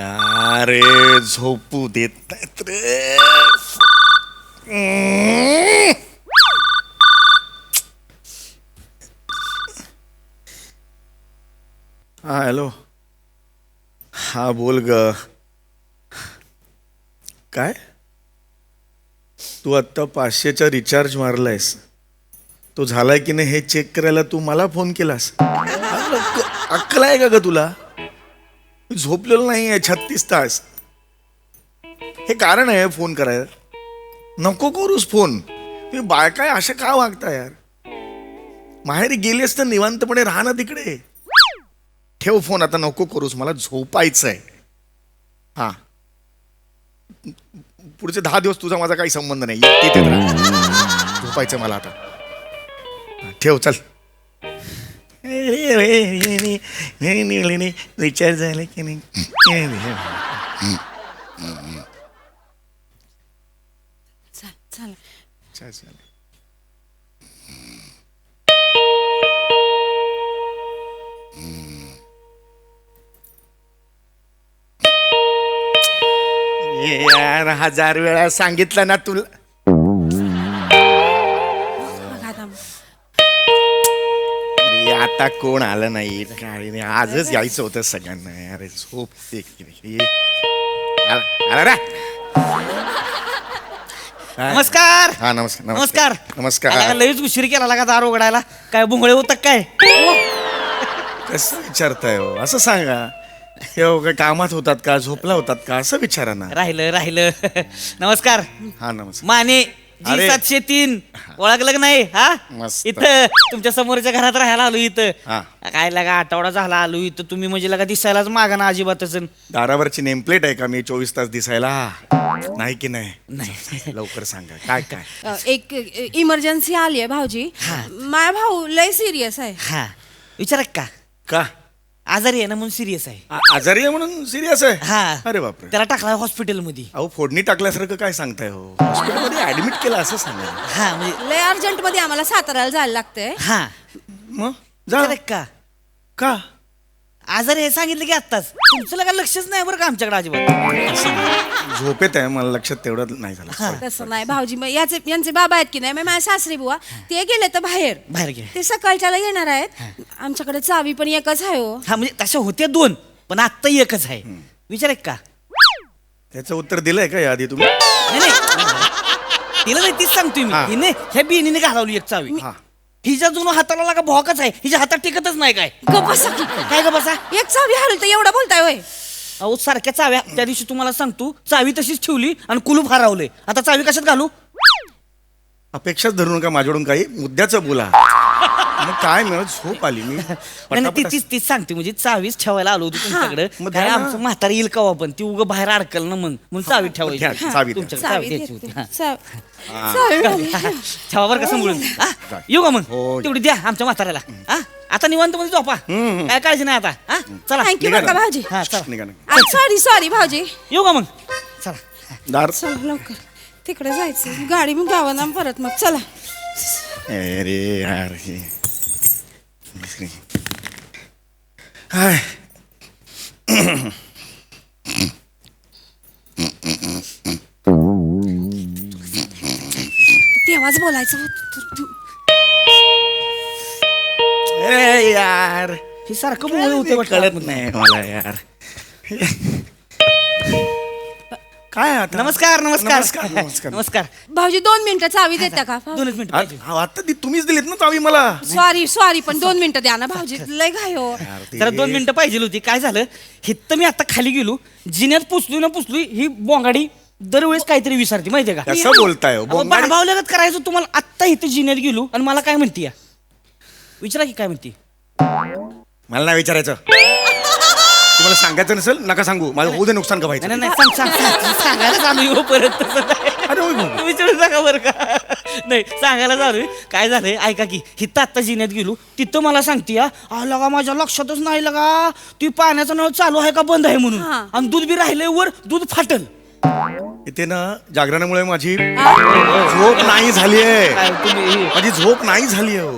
अरे झोपू देत नाहीत रे. हा हॅलो. हा बोल ग. काय तू आत्ता 500चा रिचार्ज मारलायस, तो झालाय की नाही हे चेक करायला तू मला फोन केलास? अक्कल आहे का ग तुला? मी झोपलेलो नाही आहे 36 तास. हे कारण आहे फोन करायला. नको करूस फोन. तुम्ही बायका अशा का वागता यार? माहेरी गेलीस तर निवांतपणे राहा ना तिकडे. ठेव फोन आता, नको करूस, मला झोपायचंय. हा पुढचे 10 दिवस तुझा माझा काही संबंध नाही. तिथे झोपायचं मला आता. ठेव चल. विचार झाले की नाही? चल चल. यार 1000 वेळा सांगितलं ना तुला. अरे आता कोण आलं नाही काय नाही. आजच यायचं होतं सगळ्यांना. अरे झोप आला रे. नमस्कार. हा नमस्कार नमस्कार. नमस्कार. लईच उशीर केला का दार उघडायला? काय बुंगळे होत काय? कसं विचारताय हो? असं सांगा. काय कामात होतात का, झोपला होतात का, असं विचारा ना. राहिलं. नमस्कार. हा नमस्कार. माने अरे. G703 ओळखलं नाही? हा मस्त. इथं तुमच्या समोरच्या घरात राहायला आलो इथं. हा. काय लगा आठवडा झाला आलो इथं. तुम्ही म्हणजे लगा दिसायलाच मागा ना अजिबातच. दारावरची नेमप्लेट आहे का मी 24 तास दिसायला? नाही की नाही? नाही. लवकर सांगा काय काय. एक इमर्जन्सी आली आहे भाऊजी. माझा भाऊ लय सिरियस आहे. हा विचारा का? का आजारी आहे ना म्हणून सिरियस आहे. आजारी आहे म्हणून सिरियस आहे? हा. अरे बापरे. त्याला टाकला हॉस्पिटलमध्ये. अहो फोडणी टाकल्यासारखं काय सांगताय हो? हॉस्पिटलमध्ये ऍडमिट केलं असं सांगा. हा म्हणजे लय अर्जंट मध्ये आम्हाला साताऱ्याला जायला लागतंय. हा मग जा. विचारा का? का आजारी आहे सांगितलं की आत्ताच. तुमचं लगा लक्षच नाही बरं का आमच्याकडे अजिबात. झोपेत आहे, मला लक्षात तेवढं नाही झालं. तसं नाही भाऊजी. मग यांचे बाबा आहेत की नाही, मग माझे सासरी बुवा ते गेले तर बाहेर. गेले. ते सकाळच्याला येणार आहेत. आमच्याकडे चावी पण एकच आहे हो. हा म्हणजे तशा होत्या 2 पण आत्ता एकच आहे. विचार का? त्याचं उत्तर दिलंय का याआधी तुम्ही? नाही तिला नाही तीच सांगतोय मी. हा. हिने ह्या बिनीने घालवली एक चावी. हा. हिच्या जुनं हाताला लागा भोकच आहे. हिच्या हातात टिकतच नाही. काय गप्प बसा की. काय ग बसा? एक चावी हरवली तर एवढं बोलताय होय? अहो सारख्या चाव्या. त्या दिवशी तुम्हाला सांगतो चावी तशीच ठेवली आणि कुलूप हरवले. आता चावी कशात घालू? अपेक्षाच धरू नका माझ्याकडून, काही मुद्द्याचं बोला. मग काय मिळत, झोप आली मी. नाही तीच सांगते म्हणजे चावीच ठेवायला आलो होतो तुमच्याकडे. मग काय द्या ना. आमचं म्हातारा येईल का पण ती उगं बाहेर अडकल ना म्हणून चावी ठेवायची. घ्या, चावी द्या. तुमच्याकडे चावी चावी द्यायची होती. हा. चावी हरवली. ठेवा बरं का सांभाळून. हा? येऊ का मग? हो. तेवढी द्या आमच्या म्हाताऱ्याला. हा आता निवांत मध्ये झोपा. काय काळजी नाही आता. हा चला. थँक्यू निघा बरं का ना. भाऊजी. हा चला. निघा ना. सॉरी भाऊजी. येऊ का मग? चला. दार. चल लवकर तिकडे जायचं. गाडी मग गावाला परत मग चला. अरे यार हाय. तेव्हाच बोलायचं होतं. अरे यार हे सारखं मुळे होते कळत नाही मला यार. काय आता? नमस्कार. नमस्कार. भाऊजी 2 मिनिटं चावी देता का? 2 मिनिटं पाहिजे. आता ती तुम्हीच दिलीत ना चावी मला. सॉरी पण 2 मिनिटं द्या ना भाऊजी. लय घाई हो. तर 2 मिनिटं पाहिजे होती. काय झालं हित मी आता खाली गेलो, जिन्यात पुसली ही बोंगाडी दरवेळेस काहीतरी विसरते माहितीये का? कसं बोलताय हो? बोंगाडी- भावल्यागत करायचं तुम्हाला. आत्ता इथं जिन्यात गेलो आणि मला काय म्हणती या? विचारा की काय म्हणती? मला नाही विचारायचं. तुम्हाला सांगायचं नसेल नका सांगू. माझं होऊ दे नुकसान का व्हायचं. नाही सांगायला चालू येऊ परत. अरे होय भाऊ. विचारू नका बरं का. नाही सांगायला चालू काय झालंय ऐका की. हिथं आत्ता जिन्यात गेलो तिथं मला सांगते लगा माझ्या लक्षातच नाही लगा ती पाण्याचा नळ चालू आहे का बंद आहे म्हणून. हा. आणि दूध बी राहिलंय वर, दूध फाटल. इथे ना जागरणामुळे माझी झोप नाही झालीये. काय तुम्ही माझी झोप नाही झाली हो.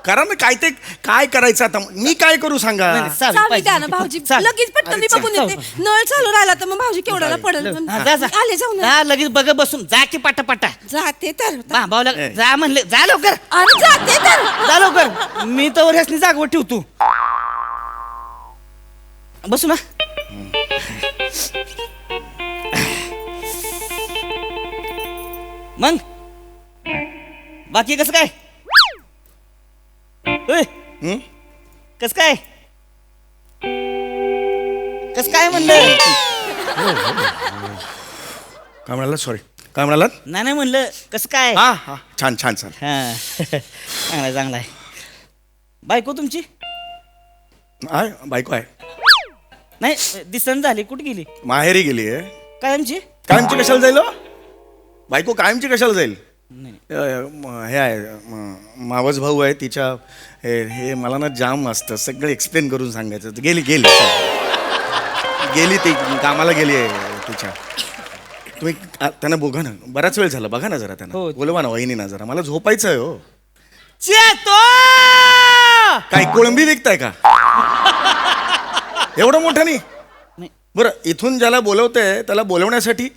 करा ना काय ते काय करायचं आता मी काय करू सांगा. नाही, नाही, चावी चावी पाहिजे. द्या ना भाऊजी चावी. लगेच पटकन मी बघून येते नळ चालू राहिला तर मग भाऊजी केवढ्याला पडेल हा, जा, जा. आले जाऊन जा, लगेच बघ बसून जा की पाटा जाते तर भाऊला जा म्हणले जा लवकर अरे जाते तर जा लवकर मी तर ह्यासनी जागवत ठेवतो बसू ना मग बाकी कसं काय हं? कस काय कस काय म्हणलं काय म्हणाला सॉरी काय म्हणालात. नाही नाही म्हणलं कसं काय हा हा छान छान छान. हा चांगला आहे चांगला आहे बायको तुमची आहे बायको आहे नाही दिसन झाली कुठे गेली माहेरी गेली आहे. कायमची कायमची कशाला जाईल हो? बायको कायमची कशाला जाईल. नाही हे आहे मावस भाऊ आहे तिच्या हे मला ना जाम असतं सगळं एक्सप्लेन करून सांगायचं. गेली गेली गेली ती कामाला गेली आहे तिच्या. तुम्ही त्यांना बघा ना बराच वेळ झाला बघा ना जरा त्यांना हो. बोलवा ना वहिनी ना जरा मला झोपायचं आहे हो. चेतो काय कोळंबी विकताय का एवढं मोठं नाही. नाही. बरं इथून ज्याला बोलवतंय त्याला बोलवण्यासाठी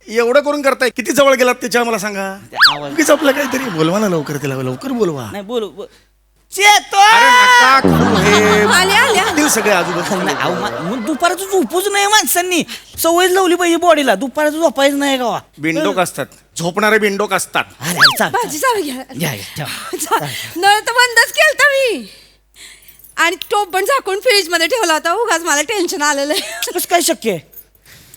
एवढं करून करताय. किती जवळ गेलात त्याच्या मला सांगा. आवाज उगीच आपलं काहीतरी बोलवा ना लवकर तिला लवकर बोलवा. नाही बोलू चेतो अरे नका करू हे. आले आले येतील सगळे आजूबाजू. नाही, अहो, मग दुपारचं झोपूच नाही माणसांनी सवय लावली पाहिजे बॉडीला दुपारचं झोपायचं नाही गावा बिंडोक असतात झोपणारे बिंडोक असतात. अरे चाल भाजी चावी घ्या घ्या घ्या ठेवा. नळ तर बंदच केलता मी आणि टोप पण झाकून फ्रीज मध्ये ठेवला होता उगाच मला टेन्शन आलेलं आहे. कसं काय शक्य आहे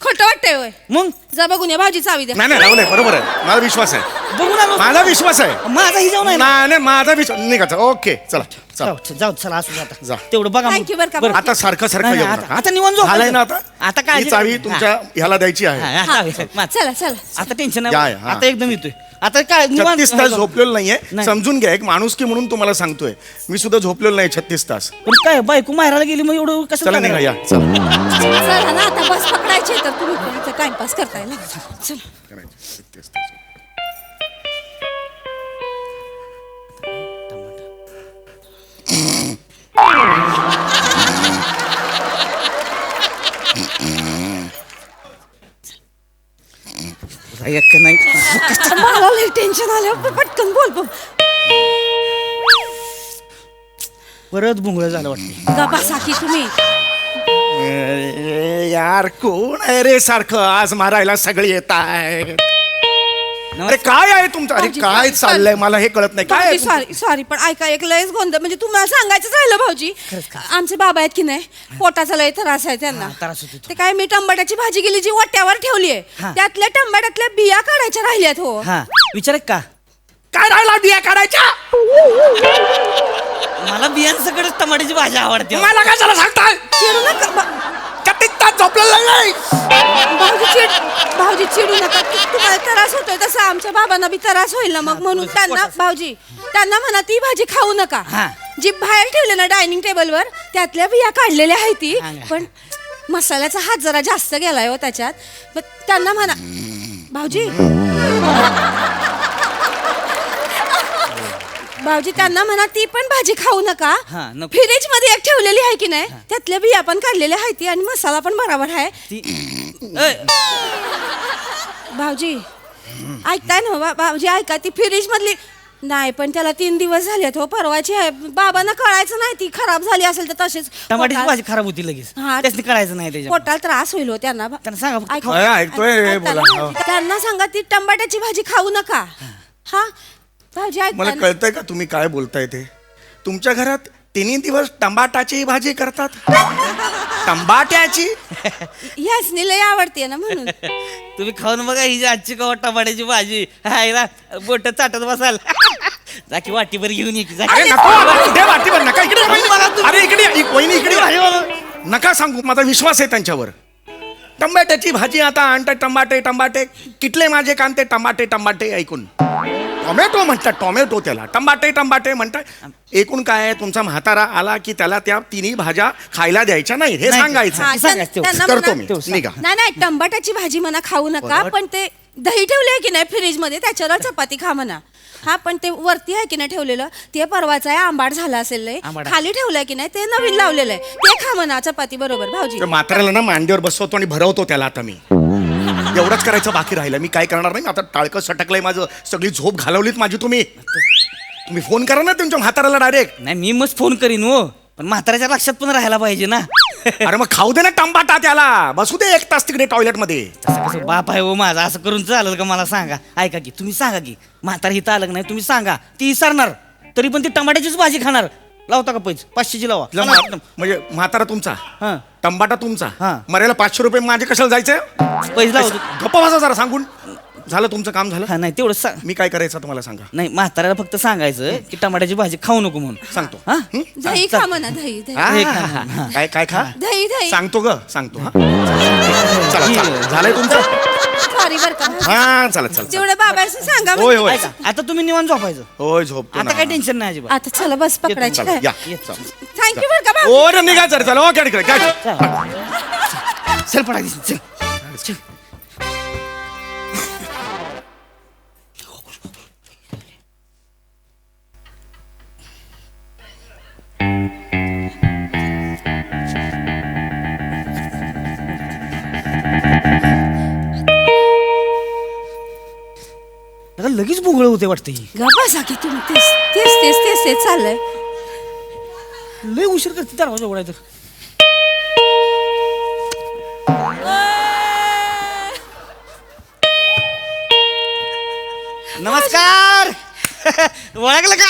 खोटं वाटतंय होय मग जा बघून या भाजी चावी द्या नाही नाही राहुल आहे बरोबर आहे मला विश्वास आहे बघून आलो मला विश्वास आहे. माझा ही जाऊन आहे ना. नाही नाही माझा विश्वास निघायचा ओके चला चला. जाऊ जाऊ चला असू जा. आता तेवढं बघा मग. Thank you बरं का. बरं. आता सारखं सारखं नाही, येऊ आता- नका. आता निवांत झोपायचं. झालंय ना आता आता काळजी ही चावी करायची. तुमच्या ह्याला द्यायची आहे. हा, हा, हा. चावी. मा- चला चला आता टेन्शन या, नाही हा. आता एकदम येतोय आता काय निवांत 36 तास झोपलेलो नाहीये नाही. समजून घ्या एक माणुसकी म्हणून तुम्हाला सांगतोय मी सुद्धा झोपलेलो नाही 36 तास. पण काय बायको माहेराला गेली मग एवढं कसं चला काय निघा या करायचं? चला. चला ना आता बस पकडायची तर तुम्ही पण इथं टाइमपास करताय ना चला 36 तास. एक नाही मला लई टेन्शन आलं पटकन बोल बोल परत भुंगळ झालं वाटतं गप्पा साकी तुम्ही यार कोण आहे रे सारखं आज मारायला सगळे येत आहे. अरे काय आहे तुमचं अरे भाऊजी, काय भाऊजी, चाललंय मला हे कळत नाही काय आहे तुमचं? सॉरी सॉरी पण ऐका एक लयच गोंधळ म्हणजे तुम्हाला सांगायचंच राहिलं भाऊजी आमचे बाबा आहेत की नाही पोटाचा लय त्रास आहे त्यांना हा, त्रास होतो तो. ते काय मी टमाट्याची भाजी गेली जी वट्यावर ठेवली आहे हा. त्यातल्या टमाट्यातल्या बिया काढायच्या राहिल्यात हो हा विचार का काय राहिला बिया काढायच्या मला बियांसकडेच टमाट्याची भाजी आवडते मला काय झालं सांगताय चिडू नका किती तास झोपलेला नाही भाऊजी चिडू नका तुम्हाला त्रास होतोय तसा आमच्या बाबांना बी त्रास होईल ना मग म्हणून त्यांना भाऊजी त्यांना म्हणा ती भाजी खाऊ नका हा. जी बाहेर ठेवले ना डायनिंग टेबलवर त्यातल्या बिया काढलेल्या आहेत ती हा, हा. पण मसाल्याचा हात जरा जास्त गेलाय हो त्याच्यात पण त्यांना म्हणा भाऊजी भाऊजी त्यांना म्हणा ती पण भाजी खाऊ नका हा, नको. फ्रीज मध्ये एक ठेवलेली आहे की नाही त्यातल्या बिया पण काढलेल्या आहेत ती आणि मसाला पण बरोबर आहे ती ए, भाऊजी ऐकताय ना भाऊजी ऐका ती फ्रीज मधली नाही पण त्याला 3 दिवस झालेत हो परवाची आहे बाबांना कळायचं नाही ती खराब झाली असेल तर तशीच टमाट्याची पोटात- भाजी खराब होती लगेच हा. त्यासनी कळायचं नाही त्याच्या पोटाला त्रास होईल हो त्यांना त्यांना सांगा फक्त ऐक- खाऊ. ऐकतोय रे, ऐक- बोला. ऐका ना. त्यांना सांगा ती टमाट्याची भाजी खाऊ नका हा भाऊजी मला ऐकता ना? कळतंय का तुम्ही काय बोलताय ते तुमच्या घरात 3 दिवस टमाटाची भाजी करतात टमाट्याची ह्यासनी लय आवडते ना म्हणून तुम्ही खाऊन बघा ही जी आजची कवा टमाट्याची भाजी हाय ना बोट चाटत बसाल जा की वाटीभर घेऊन ये की जा. अरे नको दे वाटीवर नका इकडे ये, वहिनी. अरे इकडे ये, वहिनी इकडे ये. नका सांगू माझा विश्वास आहे त्यांच्यावर टमाट्याची भाजी आता आणतात टमाटे टमाटे किटले माझे कांते टमाटे टमाटे ऐकून टोमॅटो म्हणतात टोमॅटो त्याला टमाटे टमाटे म्हणतात एकूण काय आहे तुमचा म्हातारा आला की त्याला त्या 3 भाज्या खायला द्यायच्या नाही हे नाही. सांगायचं हा, सांगायचं तेवढं. त्यांना करतो म्हणा- मी निघा नाही नाही टमाट्याची भाजी म्हणा खाऊ नका पण ते दही ठेवले की नाही फ्रीज मध्ये त्याच्यावर चपाती खा म्हणा हा पण ते वरती आहे की नाही ठेवलेलं ते परवाचं आहे, आंबाट झालं असेल लय. आंबाट. खाली ठेवलंय की नाही ते नवीन लावलेलं आहे, ते खा म्हणा चपाती बरोबर भाऊजी. त्या म्हाताऱ्याला ना मांडीवर बसवतो आणि भरवतो त्याला आता मी. एवढंच करायचं बाकी राहिलं. मी काय करणार नाही आता. टाळकं सटकलंय माझं. सगळी झोप घालवलीत माझी तुम्ही फोन करा ना तुमच्या म्हाताऱ्याला डायरेक्ट. नाही मी मस्त फोन करीन हो, पण म्हाताऱ्याच्या लक्षात पण राहायला पाहिजे ना. अरे मग खाऊ दे ना टंबाटा त्याला. बसू दे 1 तास तिकडे टॉयलेट मध्ये. तसं कसं बाप आहे हो माझा, असं करून चालेल का? मला सांगा. ऐका की तुम्ही सांगा की म्हातारा इथं आलं का नाही, तुम्ही सांगा. ती विसरणार तरी पण ती टमाट्याचीच भाजी खाणार. लावता का पैसे? 500ची लावा. म्हणजे म्हातारा तुमचा, हा टंबाटा तुमचा, हा. मरायला 500 रुपये माझे कशाला जायचं? पैसे लावतो. गप्पा बसा जरा सांगून. झालं तुमचं काम झालं. हा नाही तेवढं सांग. मी काय करायचं तुम्हाला सांगा. नाही म्हाताऱ्याला फक्त सांगायचं की टमाट्याची भाजी खाऊ नको म्हणून. सांगतो. हा दही खा म्हणा, दही दही हा, हे हा, खा. हा. काय खा? दही दही. सांगतो ग सांगतो. हा चला चला. झालंय तुमचं. सॉरी बर का. हा चला चला. तेवढं बाबांशी सांगा होय म्हणजे. होय ऐका आता तुम्ही निवांत झोपायचं. होय झोपतो आता ना. काय टेन्शन नाही अजिबात. आता चला बस पकडायची चला, काय. या. थँक्यू बर का भाऊ. ओ रे निघा सर चला. ओके इकडे काय चल पडा चल चल. आता लगेच भोगळ होते वाटते. गप्पा की तुम्ही तेच तेच तेच तेच तेच चाललंय. लय उशीर करते दरवाजा उघडायचं. नमस्कार. ओळखलं का?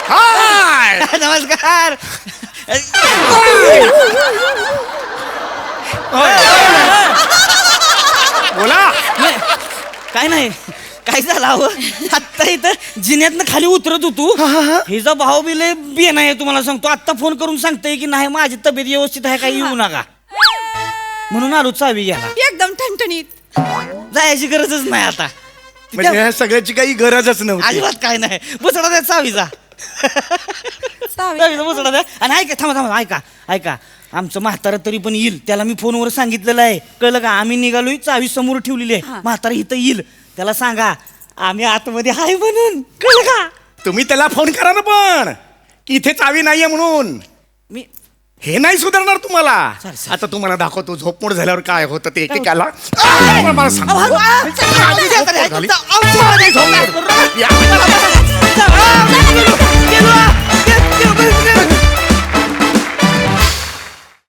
हाय. नमस्कार. बोला. नाही, काय नाही काय झालं अहो आत्ता इथं जिन्यातनं खाली उतरत होतो. हिचा भाऊ बी लय बेन आहे तुम्हाला सांगतो. आत्ता फोन करून सांगतोय की नाही माझी तब्येत व्यवस्थित आहे, काही येऊ नका म्हणून आलो चावी घ्यायला. एकदम ठणठणीत. जायची गरजच नाही आता. म्हणजे ह्या सगळ्याची काही गरजच नव्हती. अजिबात काय नाही. बुचडा द्या चावीचा. चावीचा बुचडा द्या. आणि ऐका थांबा थांबा ऐका ऐका आमचं म्हातारा तरी पण येईल. त्याला मी फोनवर सांगितलेलं आहे, कळलं का? आम्ही निघालोय, चावी समोर ठेवलेली आहे. हा. म्हातारा इथं येईल, त्याला सांगा आम्ही आतमध्ये हाय म्हणून, कळलं का? तुम्ही त्याला फोन करा ना पण की इथे चावी नाहीये म्हणून. मी हे नाही सुधारणार तुम्हाला. चालेल, चालेल. आता तुम्हाला दाखवतो झोपमोड झाल्यावर काय होतं ते एकेकाला. मला सांग. अहो, अहो, झाली, अहो, झाली. अहो, झाली, झोप. झाली. या. गेलो, गेलो, गेलो, गेलो.